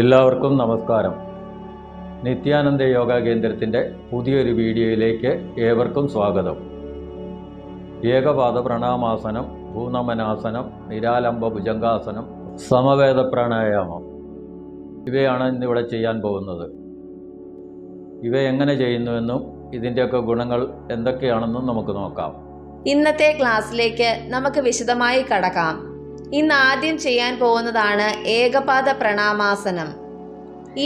എല്ലാവർക്കും നമസ്കാരം. നിത്യാനന്ദ യോഗ കേന്ദ്രത്തിൻ്റെ പുതിയൊരു വീഡിയോയിലേക്ക് ഏവർക്കും സ്വാഗതം. ഏകപാദ പ്രണാമാസനം, ഭൂനമനാസനം, നിരാലംബ ഭുജംഗാസനം, സമവേദ പ്രാണായാമം ഇവയാണ് ഇന്നിവിടെ ചെയ്യാൻ പോകുന്നത്. ഇവ എങ്ങനെ ചെയ്യുന്നുവെന്നും ഇതിൻ്റെയൊക്കെ ഗുണങ്ങൾ എന്തൊക്കെയാണെന്നും നമുക്ക് നോക്കാം. ഇന്നത്തെ ക്ലാസ്സിലേക്ക് നമുക്ക് വിശദമായി കടക്കാം. ഇന്ന് ആദ്യം ചെയ്യാൻ പോകുന്നതാണ് ഏകപാദ പ്രണാമാസനം.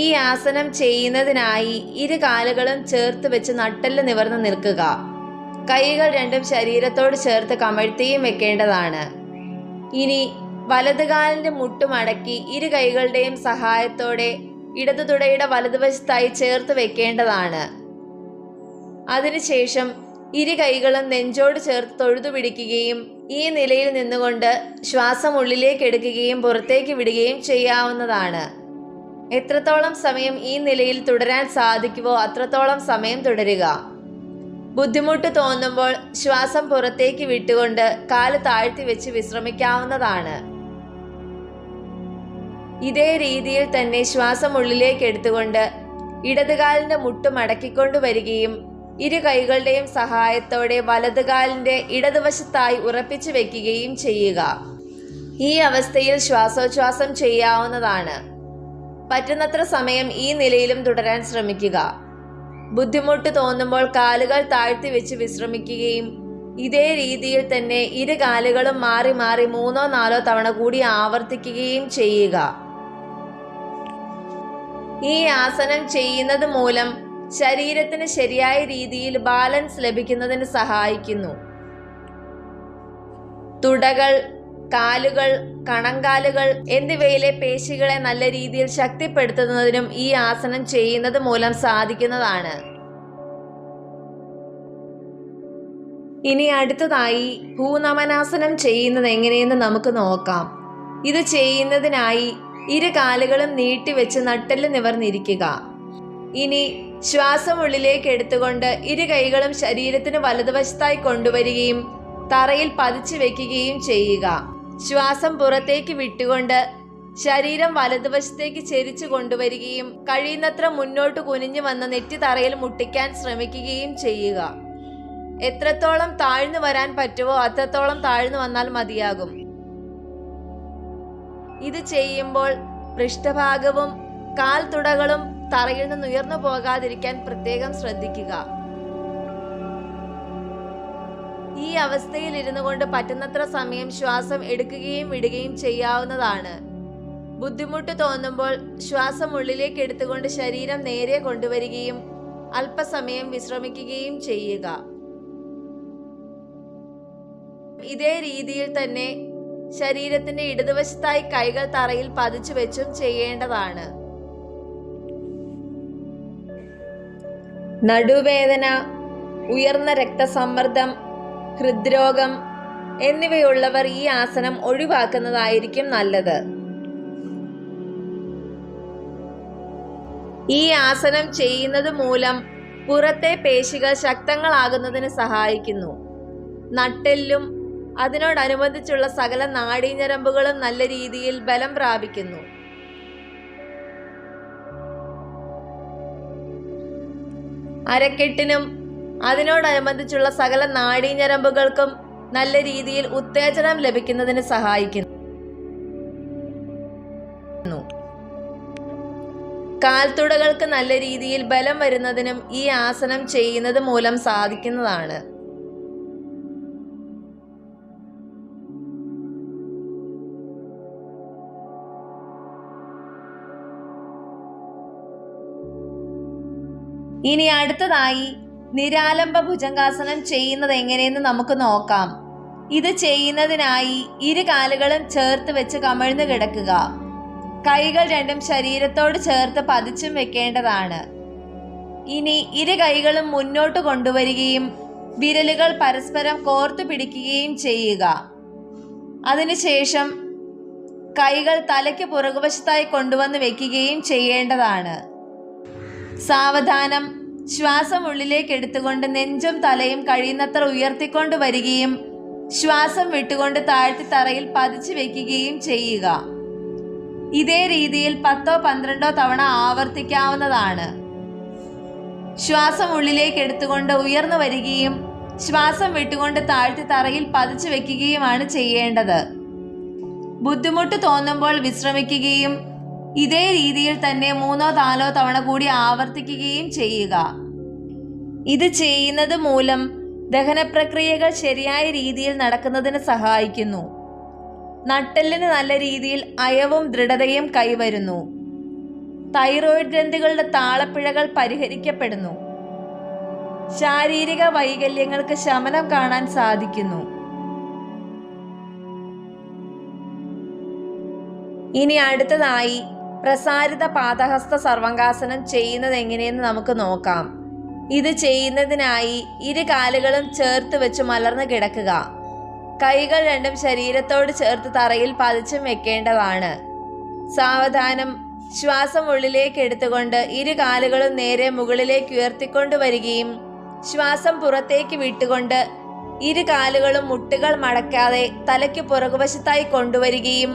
ഈ ആസനം ചെയ്യുന്നതിനായി ഇരു കാലുകളും ചേർത്ത് വെച്ച് നട്ടെല്ല് നിവർന്ന് നിൽക്കുക. കൈകൾ രണ്ടും ശരീരത്തോട് ചേർത്ത് കമഴ്ത്തിയും വെക്കേണ്ടതാണ്. ഇനി വലതുകാലിൻ്റെ മുട്ടുമടക്കി ഇരു കൈകളുടെയും സഹായത്തോടെ ഇടതു തുടയുടെ വലതുവശത്തായി ചേർത്ത് വെക്കേണ്ടതാണ്. അതിനുശേഷം ഇരു കൈകളും നെഞ്ചോട് ചേർത്ത് തൊഴുതു പിടിക്കുകയും ഈ നിലയിൽ നിന്നുകൊണ്ട് ശ്വാസം ഉള്ളിലേക്ക് എടുക്കുകയും പുറത്തേക്ക് വിടുകയും ചെയ്യാവുന്നതാണ്. എത്രത്തോളം സമയം ഈ നിലയിൽ തുടരാൻ സാധിക്കുമോ അത്രത്തോളം സമയം തുടരുക. ബുദ്ധിമുട്ട് തോന്നുമ്പോൾ ശ്വാസം പുറത്തേക്ക് വിട്ടുകൊണ്ട് കാല് താഴ്ത്തി വെച്ച് വിശ്രമിക്കാവുന്നതാണ്. ഇതേ രീതിയിൽ തന്നെ ശ്വാസം ഉള്ളിലേക്ക് എടുത്തുകൊണ്ട് ഇടതുകാലിൻ്റെ മുട്ട് മടക്കിക്കൊണ്ടു വരികയും ഇരു കൈകളുടെയും സഹായത്തോടെ വലതുകാലിൻ്റെ ഇടതുവശത്തായി ഉറപ്പിച്ചു വെക്കുകയും ചെയ്യുക. ഈ അവസ്ഥയിൽ ശ്വാസോച്ഛ്വാസം ചെയ്യാവുന്നതാണ്. പറ്റുന്നത്ര സമയം ഈ നിലയിലും തുടരാൻ ശ്രമിക്കുക. ബുദ്ധിമുട്ട് തോന്നുമ്പോൾ കാലുകൾ താഴ്ത്തി വെച്ച് വിശ്രമിക്കുകയും ഇതേ രീതിയിൽ തന്നെ ഇരു കാലുകളും മാറി മാറി 3-4 തവണ കൂടി ആവർത്തിക്കുകയും ചെയ്യുക. ഈ ആസനം ചെയ്യുന്നത് മൂലം ശരീരത്തിന് ശരിയായ രീതിയിൽ ബാലൻസ് ലഭിക്കുന്നതിന് സഹായിക്കുന്നു. തുടകൾ, കാലുകൾ, കണങ്കാലുകൾ എന്നിവയിലെ പേശികളെ നല്ല രീതിയിൽ ശക്തിപ്പെടുത്തുന്നതിനും ഈ ആസനം ചെയ്യുന്നത് മൂലം സാധിക്കുന്നതാണ്. ഇനി അടുത്തതായി ഭൂനമനാസനം ചെയ്യുന്നത് എങ്ങനെയെന്ന് നമുക്ക് നോക്കാം. ഇത് ചെയ്യുന്നതിനായി ഇരു കാലുകളും നീട്ടിവെച്ച് നട്ടെല്ല് നിവർന്നിരിക്കുക. ഇനി ശ്വാസം ഉള്ളിലേക്ക് എടുത്തുകൊണ്ട് ഇരു കൈകളും ശരീരത്തിന് വലതുവശത്തായി കൊണ്ടുവരികയും തറയിൽ പതിച്ചു വെക്കുകയും ചെയ്യുക. ശ്വാസം പുറത്തേക്ക് വിട്ടുകൊണ്ട് ശരീരം വലതുവശത്തേക്ക് ചെരിച്ചു കൊണ്ടുവരികയും കഴിയുന്നത്ര മുന്നോട്ട് കുനിഞ്ഞു വന്ന് നെറ്റി തറയിൽ മുട്ടിക്കാൻ ശ്രമിക്കുകയും ചെയ്യുക. എത്രത്തോളം താഴ്ന്നു വരാൻ പറ്റുമോ അത്രത്തോളം താഴ്ന്നു വന്നാൽ മതിയാകും. ഇത് ചെയ്യുമ്പോൾ പൃഷ്ഠഭാഗവും കാൽ തുടകളും തറയിൽ നിന്ന് ഉയർന്നു പോകാതിരിക്കാൻ പ്രത്യേകം ശ്രദ്ധിക്കുക. ഈ അവസ്ഥയിൽ ഇരുന്നു കൊണ്ട് പറ്റുന്നത്ര സമയം ശ്വാസം എടുക്കുകയും വിടുകയും ചെയ്യാവുന്നതാണ്. ബുദ്ധിമുട്ട് തോന്നുമ്പോൾ ശ്വാസം ഉള്ളിലേക്ക് എടുത്തുകൊണ്ട് ശരീരം നേരെ കൊണ്ടുവരികയും അല്പസമയം വിശ്രമിക്കുകയും ചെയ്യുക. ഇതേ രീതിയിൽ തന്നെ ശരീരത്തിന്റെ ഇടതുവശത്തായി കൈകൾ തറയിൽ പതിച്ചു വെച്ചും ചെയ്യേണ്ടതാണ്. നടുവേദന, ഉയർന്ന രക്തസമ്മർദ്ദം, ഹൃദ്രോഗം എന്നിവയുള്ളവർ ഈ ആസനം ഒഴിവാക്കുന്നതായിരിക്കും നല്ലത്. ഈ ആസനം ചെയ്യുന്നത് മൂലം പുറത്തെ പേശികൾ ശക്തങ്ങളാകുന്നതിന് സഹായിക്കുന്നു. നട്ടെല്ലും അതിനോടനുബന്ധിച്ചുള്ള സകല നാഡീഞരമ്പുകളും നല്ല രീതിയിൽ ബലം പ്രാപിക്കുന്നു. അരക്കെട്ടിനും അതിനോടനുബന്ധിച്ചുള്ള സകല നാഡീഞരമ്പുകൾക്കും നല്ല രീതിയിൽ ഉത്തേജനം ലഭിക്കുന്നതിന് സഹായിക്കുന്നു. കാൽത്തുടകൾക്ക് നല്ല രീതിയിൽ ബലം വരുന്നതിനും ഈ ആസനം ചെയ്യുന്നത് മൂലം സാധിക്കുന്നതാണ്. ഇനി അടുത്തതായി നിരാലംബ ഭുജംഗാസനം ചെയ്യുന്നത് എങ്ങനെയെന്ന് നമുക്ക് നോക്കാം. ഇത് ചെയ്യുന്നതിനായി ഇരു കാലുകളും ചേർത്ത് വെച്ച് കമിഴ്ന്നു കിടക്കുക. കൈകൾ രണ്ടും ശരീരത്തോട് ചേർത്ത് പതിച്ചും വെക്കേണ്ടതാണ്. ഇനി ഇരു കൈകളും മുന്നോട്ട് കൊണ്ടുവരികയും വിരലുകൾ പരസ്പരം കോർത്തു പിടിക്കുകയും ചെയ്യുക. അതിനുശേഷം കൈകൾ തലയ്ക്ക് പുറകുവശത്തായി കൊണ്ടുവന്ന് വെക്കുകയും ചെയ്യേണ്ടതാണ്. സാവധാനം ശ്വാസം ഉള്ളിലേക്ക് എടുത്തുകൊണ്ട് നെഞ്ചും തലയും കഴിയുന്നത്ര ഉയർത്തിക്കൊണ്ട് വരികയും ശ്വാസം വിട്ടുകൊണ്ട് താഴ്ത്തി തറയിൽ പതിച്ചു വെക്കുകയും ചെയ്യുക. ഇതേ രീതിയിൽ 10-12 തവണ ആവർത്തിക്കാവുന്നതാണ്. ശ്വാസം ഉള്ളിലേക്ക് എടുത്തുകൊണ്ട് ഉയർന്നു വരികയും ശ്വാസം വിട്ടുകൊണ്ട് താഴ്ത്തി തറയിൽ പതിച്ചു വെക്കുകയുമാണ് ചെയ്യേണ്ടത്. ബുദ്ധിമുട്ട് തോന്നുമ്പോൾ വിശ്രമിക്കുകയും ഇതേ രീതിയിൽ തന്നെ 3-4 തവണ കൂടി ആവർത്തിക്കുകയും ചെയ്യുക. ഇത് ചെയ്യുന്നത് മൂലം ദഹനപ്രക്രിയകൾ ശരിയായ രീതിയിൽ നടക്കുന്നതിന് സഹായിക്കുന്നു. നട്ടെല്ലിന് നല്ല രീതിയിൽ അയവും ദൃഢതയും കൈവരുന്നു. തൈറോയിഡ് ഗ്രന്ഥികളുടെ താളപ്പിഴകൾ പരിഹരിക്കപ്പെടുന്നു. ശാരീരിക വൈകല്യങ്ങൾക്ക് ശമനം കാണാൻ സാധിക്കുന്നു. ഇനി അടുത്തതായി പ്രസാരിത പാദഹസ്ത സർവങ്കാസനം ചെയ്യുന്നത് എങ്ങനെയെന്ന് നമുക്ക് നോക്കാം. ഇത് ചെയ്യുന്നതിനായി ഇരു കാലുകളും ചേർത്ത് വെച്ച് മലർന്നു കിടക്കുക. കൈകൾ രണ്ടും ശരീരത്തോട് ചേർത്ത് തറയിൽ പതിച്ചും വെക്കേണ്ടതാണ്. സാവധാനം ശ്വാസം ഉള്ളിലേക്ക് എടുത്തുകൊണ്ട് ഇരു കാലുകളും നേരെ മുകളിലേക്ക് ഉയർത്തിക്കൊണ്ടുവരികയും ശ്വാസം പുറത്തേക്ക് വിട്ടുകൊണ്ട് ഇരു കാലുകളും മുട്ടുകൾ മടക്കാതെ തലയ്ക്ക് പുറകുവശത്തായി കൊണ്ടുവരികയും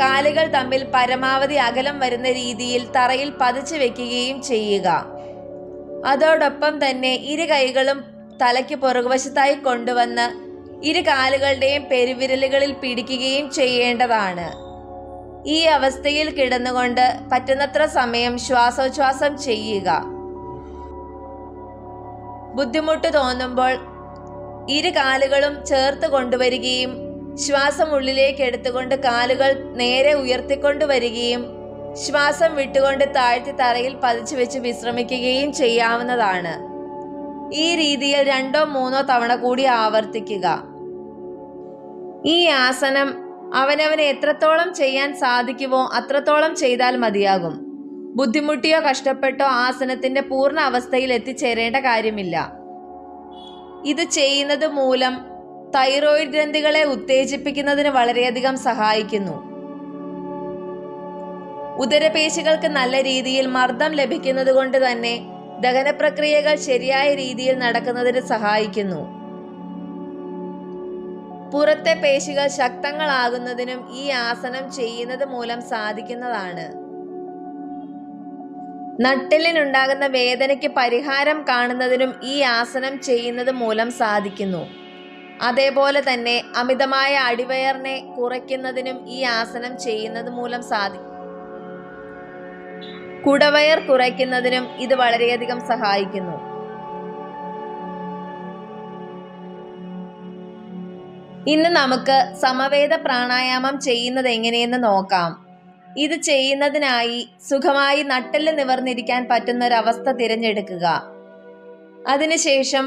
കാലുകൾ തമ്മിൽ പരമാവധി അകലം വരുന്ന രീതിയിൽ തറയിൽ പതിച്ചു വെക്കുകയും ചെയ്യുക. അതോടൊപ്പം തന്നെ ഇരു കൈകളും തലയ്ക്ക് പുറകുവശത്തായി കൊണ്ടുവന്ന് ഇരു കാലുകളുടെയും പെരുവിരലുകളിൽ പിടിക്കുകയും ചെയ്യേണ്ടതാണ്. ഈ അവസ്ഥയിൽ കിടന്നുകൊണ്ട് പറ്റുന്നത്ര സമയം ശ്വാസോച്ഛ്വാസം ചെയ്യുക. ബുദ്ധിമുട്ട് തോന്നുമ്പോൾ ഇരു കാലുകളും ചേർത്ത് കൊണ്ടുവരികയും ശ്വാസം ഉള്ളിലേക്ക് എടുത്തുകൊണ്ട് കാലുകൾ നേരെ ഉയർത്തിക്കൊണ്ടുവരികയും ശ്വാസം വിട്ടുകൊണ്ട് താഴ്ത്തി തറയിൽ പതിച്ചു വെച്ച് വിശ്രമിക്കുകയും ചെയ്യാവുന്നതാണ്. ഈ രീതിയിൽ 2-3 തവണ കൂടി ആവർത്തിക്കുക. ഈ ആസനം അവനവന് എത്രത്തോളം ചെയ്യാൻ സാധിക്കുമോ അത്രത്തോളം ചെയ്താൽ മതിയാകും. ബുദ്ധിമുട്ടിയോ കഷ്ടപ്പെട്ടോ ആസനത്തിന്റെ പൂർണ്ണ അവസ്ഥയിൽ എത്തിച്ചേരേണ്ട കാര്യമില്ല. ഇത് ചെയ്യുന്നത് മൂലം തൈറോയിഡ് ഗ്രന്ഥികളെ ഉത്തേജിപ്പിക്കുന്നതിന് വളരെയധികം സഹായിക്കുന്നു. ഉദരപേശികൾക്ക് നല്ല രീതിയിൽ മർദ്ദം ലഭിക്കുന്നത് കൊണ്ട് തന്നെ ദഹനപ്രക്രിയകൾ ശരിയായ രീതിയിൽ നടക്കുന്നതിന് സഹായിക്കുന്നു. പുറത്തെ പേശികൾ ശക്തങ്ങളാകുന്നതിനും ഈ ആസനം ചെയ്യുന്നത് മൂലം സാധിക്കുന്നതാണ്. നട്ടെല്ലിനുണ്ടാകുന്ന വേദനയ്ക്ക് പരിഹാരം കാണുന്നതിനും ഈ ആസനം ചെയ്യുന്നത് മൂലം സാധിക്കുന്നു. അതേപോലെ തന്നെ അമിതമായ അടിവയറിനെ കുറയ്ക്കുന്നതിനും ഈ ആസനം ചെയ്യുന്നത് മൂലം സാധിക്കും. കുടവയർ കുറയ്ക്കുന്നതിനും ഇത് വളരെയധികം സഹായിക്കുന്നു. ഇന്ന് നമുക്ക് സമവേദ പ്രാണായാമം ചെയ്യുന്നത് എങ്ങനെയെന്ന് നോക്കാം. ഇത് ചെയ്യുന്നതിനായി സുഖമായി നട്ടെല്ല് നിവർന്നിരിക്കാൻ പറ്റുന്ന ഒരവസ്ഥ തിരഞ്ഞെടുക്കുക. അതിനുശേഷം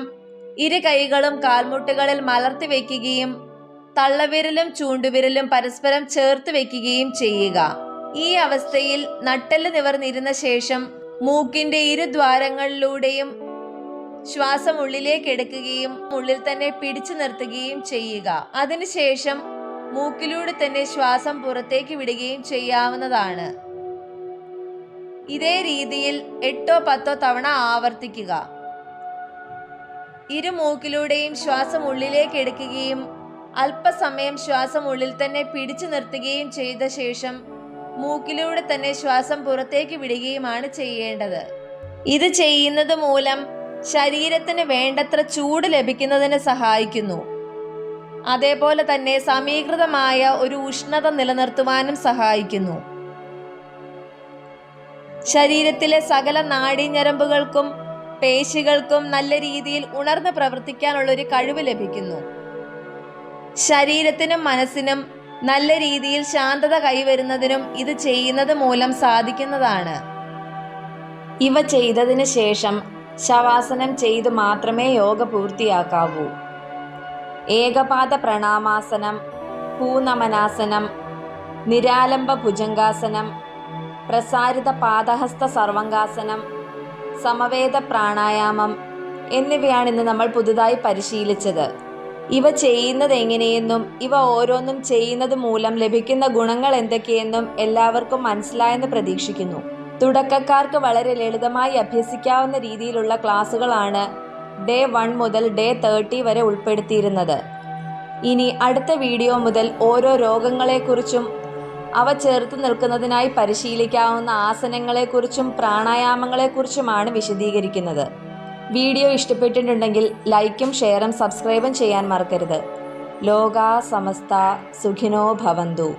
ഇരു കൈകളും കാൽമുട്ടുകളിൽ മലർത്തി വയ്ക്കുകയും തള്ളവിരലും ചൂണ്ടുവിരലും പരസ്പരം ചേർത്ത് വയ്ക്കുകയും ചെയ്യുക. ഈ അവസ്ഥയിൽ നട്ടെല്ല് നിവർന്നിരുന്ന ശേഷം മൂക്കിന്റെ ഇരുദ്വാരങ്ങളിലൂടെയും ശ്വാസം ഉള്ളിലേക്ക് എടുക്കുകയും ഉള്ളിൽ തന്നെ പിടിച്ചു നിർത്തുകയും ചെയ്യുക. അതിനുശേഷം മൂക്കിലൂടെ തന്നെ ശ്വാസം പുറത്തേക്ക് വിടുകയും ചെയ്യാവുന്നതാണ്. ഇതേ രീതിയിൽ 8-10 തവണ ആവർത്തിക്കുക. ഇരു മൂക്കിലൂടെയും ശ്വാസം ഉള്ളിലേക്ക് എടുക്കുകയും അല്പസമയം ശ്വാസം ഉള്ളിൽ തന്നെ പിടിച്ചു നിർത്തുകയും ചെയ്ത ശേഷം മൂക്കിലൂടെ തന്നെ ശ്വാസം പുറത്തേക്ക് വിടുകയുമാണ് ചെയ്യേണ്ടത്. ഇത് ചെയ്യുന്നത് മൂലം ശരീരത്തിന് വേണ്ടത്ര ചൂട് ലഭിക്കുന്നതിന് സഹായിക്കുന്നു. അതേപോലെ തന്നെ സമീകൃതമായ ഒരു ഉഷ്ണത നിലനിർത്തുവാനും സഹായിക്കുന്നു. ശരീരത്തിലെ സകല നാഡീഞരമ്പുകൾക്കും പേശികൾക്കും നല്ല രീതിയിൽ ഉണർന്ന് പ്രവർത്തിക്കാനുള്ള ഒരു കഴിവ് ലഭിക്കുന്നു. ശരീരത്തിനും മനസ്സിനും നല്ല രീതിയിൽ ശാന്തത കൈവരുന്നതിനും ഇത് ചെയ്യുന്നത് മൂലം സാധിക്കുന്നതാണ്. ഇവ ചെയ്തതിന് ശേഷം ശവാസനം ചെയ്തു മാത്രമേ യോഗ പൂർത്തിയാക്കാവൂ. ഏകപാദ പ്രണാമാസനം, പൂനമനാസനം, നിരാലംബ ഭുജംഗാസനം, പ്രസാരിത പാദഹസ്ത സർവങ്കാസനം, സമവേദ പ്രാണായാമം എന്നിവയാണ് ഇന്ന് നമ്മൾ പുതുതായി പരിശീലിച്ചത്. ഇവ ചെയ്യുന്നത് എങ്ങനെയെന്നും ഇവ ഓരോന്നും ചെയ്യുന്നത് മൂലം ലഭിക്കുന്ന ഗുണങ്ങൾ എന്തൊക്കെയെന്നും എല്ലാവർക്കും മനസ്സിലായെന്ന് പ്രതീക്ഷിക്കുന്നു. തുടക്കക്കാർക്ക് വളരെ ലളിതമായി അഭ്യസിക്കാവുന്ന രീതിയിലുള്ള ക്ലാസുകളാണ് ഡേ 1 മുതൽ ഡേ 30 വരെ ഉൾപ്പെടുത്തിയിരുന്നത്. ഇനി അടുത്ത വീഡിയോ മുതൽ ഓരോ രോഗങ്ങളെക്കുറിച്ചും അവ ചേർത്ത് നിൽക്കുന്നതിനായി പരിശീലിക്കാവുന്ന ആസനങ്ങളെക്കുറിച്ചും പ്രാണായാമങ്ങളെക്കുറിച്ചുമാണ് വിശദീകരിക്കുന്നത്. വീഡിയോ ഇഷ്ടപ്പെട്ടിട്ടുണ്ടെങ്കിൽ ലൈക്കും ഷെയറും സബ്സ്ക്രൈബും ചെയ്യാൻ മറക്കരുത്. ലോകാ സമസ്ത സുഖിനോ ഭവന്തു.